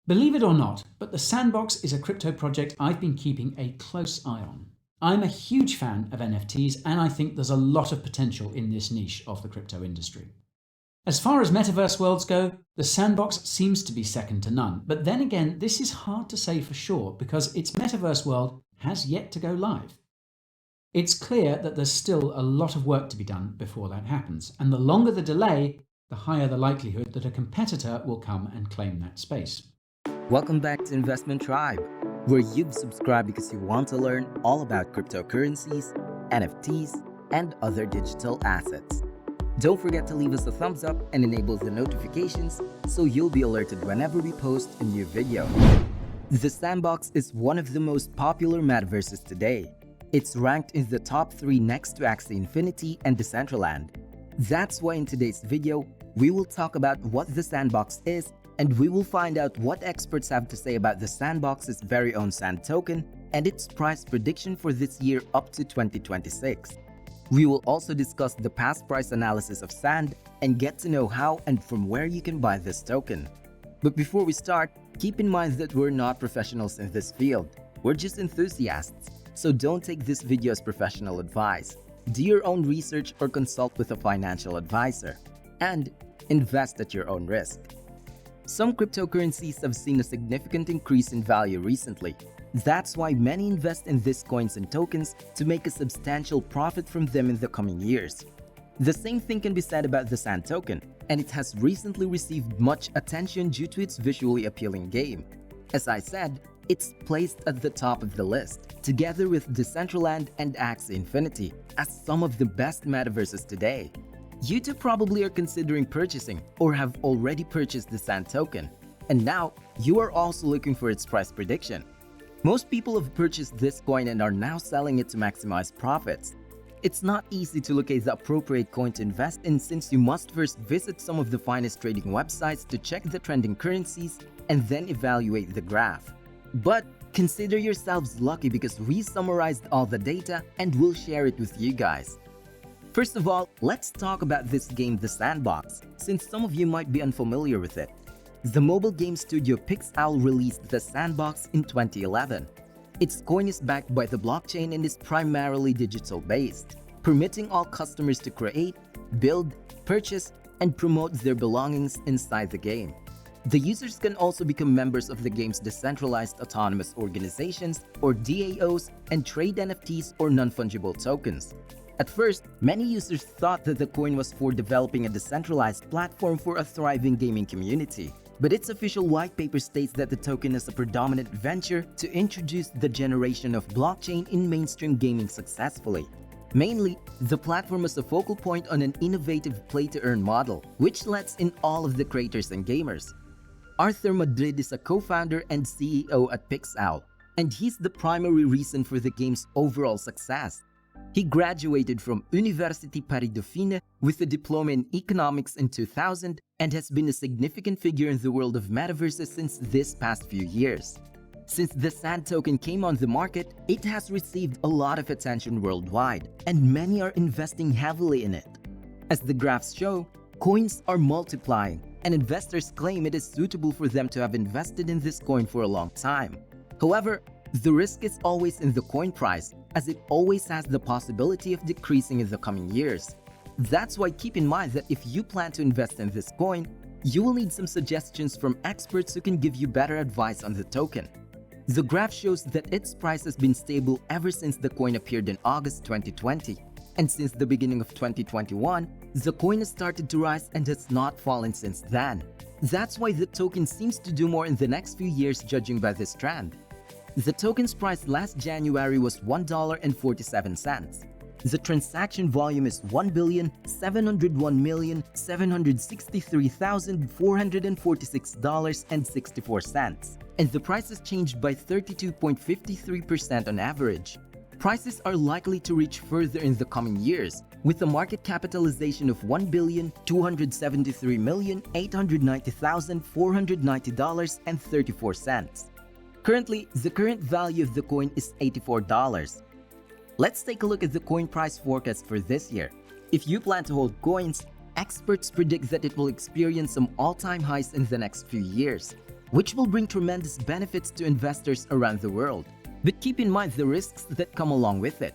Believe it or not, but the Sandbox is a crypto project I've been keeping a close eye on. I'm a huge fan of NFTs and I think there's a lot of potential in this niche of the crypto industry. As far as metaverse worlds go, the Sandbox seems to be second to none, but then again, this is hard to say for sure because its metaverse world has yet to go live. It's clear that there's still a lot of work to be done before that happens, and the longer the delay, the higher the likelihood that a competitor will come and claim that space. Welcome back to Investment Tribe, where you've subscribed because you want to learn all about cryptocurrencies, NFTs, and other digital assets. Don't forget to leave us a thumbs up and enable the notifications so you'll be alerted whenever we post a new video. The Sandbox is one of the most popular metaverses today. It's ranked in the top 3 next to Axie Infinity and Decentraland. That's why in today's video, we will talk about what the Sandbox is, and we will find out what experts have to say about the Sandbox's very own Sand token and its price prediction for this year up to 2026. We will also discuss the past price analysis of Sand and get to know how and from where you can buy this token. But before we start, keep in mind that we're not professionals in this field. We're just enthusiasts, so don't take this video as professional advice. Do your own research or consult with a financial advisor. And invest at your own risk. Some cryptocurrencies have seen a significant increase in value recently. That's why many invest in these coins and tokens to make a substantial profit from them in the coming years. The same thing can be said about the Sand token, and it has recently received much attention due to its visually appealing game. As I said, it's placed at the top of the list, together with Decentraland and Axie Infinity, as some of the best metaverses today. You too probably are considering purchasing or have already purchased the Sand token, and now you are also looking for its price prediction. Most people have purchased this coin and are now selling it to maximize profits. It's not easy to locate the appropriate coin to invest in since you must first visit some of the finest trading websites to check the trending currencies and then evaluate the graph. But consider yourselves lucky because we summarized all the data and we'll share it with you guys. First of all, let's talk about this game, the Sandbox, since some of you might be unfamiliar with it. The mobile game studio Pixowl released the Sandbox in 2011. Its coin is backed by the blockchain and is primarily digital-based, permitting all customers to create, build, purchase, and promote their belongings inside the game. The users can also become members of the game's decentralized autonomous organizations, or DAOs, and trade NFTs or non-fungible tokens. At first, many users thought that the coin was for developing a decentralized platform for a thriving gaming community. But its official white paper states that the token is a predominant venture to introduce the generation of blockchain in mainstream gaming successfully. Mainly, the platform is a focal point on an innovative play-to-earn model, which lets in all of the creators and gamers. Arthur Madrid is a co-founder and CEO at Pixowl, and he's the primary reason for the game's overall success. He graduated from Université Paris-Dauphine with a diploma in economics in 2000 and has been a significant figure in the world of metaverses since this past few years. Since the Sand token came on the market, it has received a lot of attention worldwide, and many are investing heavily in it. As the graphs show, coins are multiplying, and investors claim it is suitable for them to have invested in this coin for a long time. However, the risk is always in the coin price, as it always has the possibility of decreasing in the coming years. That's why keep in mind that if you plan to invest in this coin, you will need some suggestions from experts who can give you better advice on the token. The graph shows that its price has been stable ever since the coin appeared in August 2020, and since the beginning of 2021, the coin has started to rise and has not fallen since then. That's why the token seems to do more in the next few years judging by this trend. The token's price last January was $1.47. The transaction volume is $1,701,763,446.64, and the price has changed by 32.53% on average. Prices are likely to reach further in the coming years, with a market capitalization of $1,273,890,490.34. Currently, the current value of the coin is $84. Let's take a look at the coin price forecast for this year. If you plan to hold coins, experts predict that it will experience some all-time highs in the next few years. which will bring tremendous benefits to investors around the world. But keep in mind the risks that come along with it.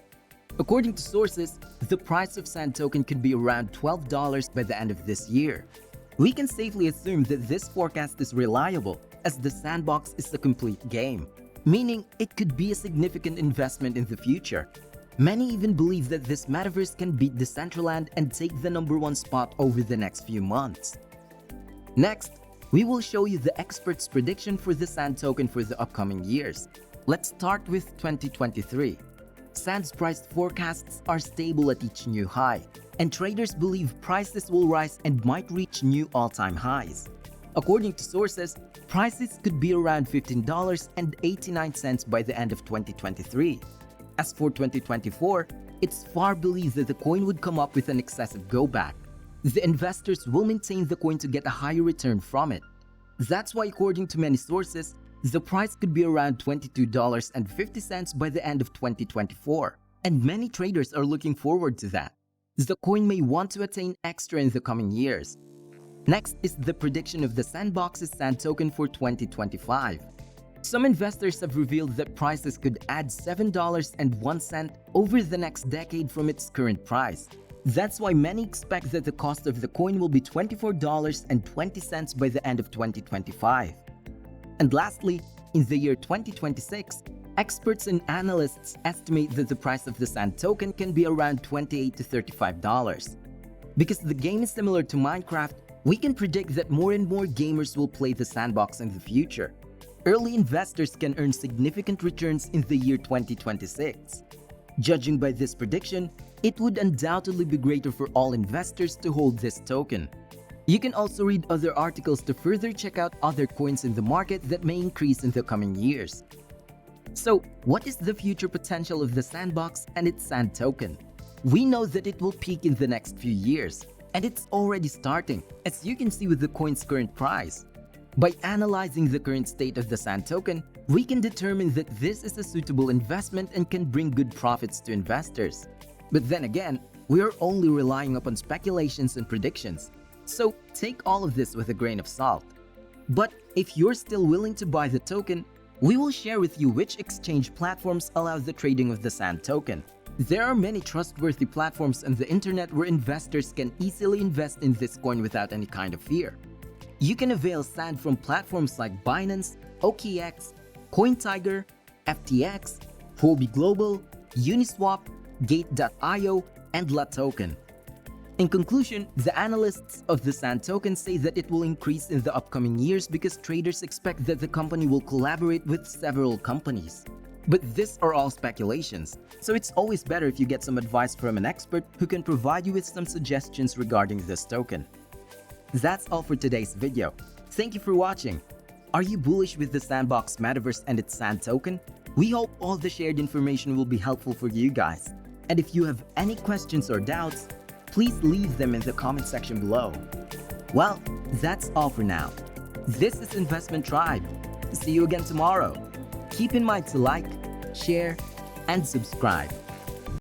According to sources, the price of Sand token could be around $12 by the end of this year. We can safely assume that this forecast is reliable, as the Sandbox is a complete game, meaning it could be a significant investment in the future. Many even believe that this metaverse can beat Decentraland and take the #1 spot over the next few months. Next, we will show you the experts' prediction for the Sand token for the upcoming years. Let's start with 2023. Sand's price forecasts are stable at each new high, and traders believe prices will rise and might reach new all-time highs. According to sources, prices could be around $15.89 by the end of 2023. As for 2024, it's far believed that the coin would come up with an excessive go-back. The investors will maintain the coin to get a higher return from it. That's why, according to many sources, the price could be around $22.50 by the end of 2024, and many traders are looking forward to that. The coin may want to attain extra in the coming years. Next is the prediction of the Sandbox's Sand token for 2025. Some investors have revealed that prices could add $7.01 over the next decade from its current price. That's why many expect that the cost of the coin will be $24.20 by the end of 2025. And lastly, in the year 2026, experts and analysts estimate that the price of the Sand token can be around $28 to $35. Because the game is similar to Minecraft, we can predict that more and more gamers will play the Sandbox in the future. Early investors can earn significant returns in the year 2026. Judging by this prediction, it would undoubtedly be greater for all investors to hold this token. You can also read other articles to further check out other coins in the market that may increase in the coming years. So, what is the future potential of the Sandbox and its Sand token? We know that it will peak in the next few years, and it's already starting, as you can see with the coin's current price. By analyzing the current state of the Sand token, we can determine that this is a suitable investment and can bring good profits to investors. But then again, we are only relying upon speculations and predictions. So take all of this with a grain of salt. But if you're still willing to buy the token, we will share with you which exchange platforms allow the trading of the Sand token. There are many trustworthy platforms on the internet where investors can easily invest in this coin without any kind of fear. You can avail Sand from platforms like Binance, OKX, CoinTiger, FTX, Huobi Global, Uniswap, Gate.io, and LaToken. In conclusion, the analysts of the Sand token say that it will increase in the upcoming years because traders expect that the company will collaborate with several companies. But these are all speculations, so it's always better if you get some advice from an expert who can provide you with some suggestions regarding this token. That's all for today's video. Thank you for watching. Are you bullish with the Sandbox metaverse and its Sand token? We hope all the shared information will be helpful for you guys. And if you have any questions or doubts, please leave them in the comment section below. Well, that's all for now. This is Investment Tribe. See you again tomorrow. Keep in mind to like, share, and subscribe.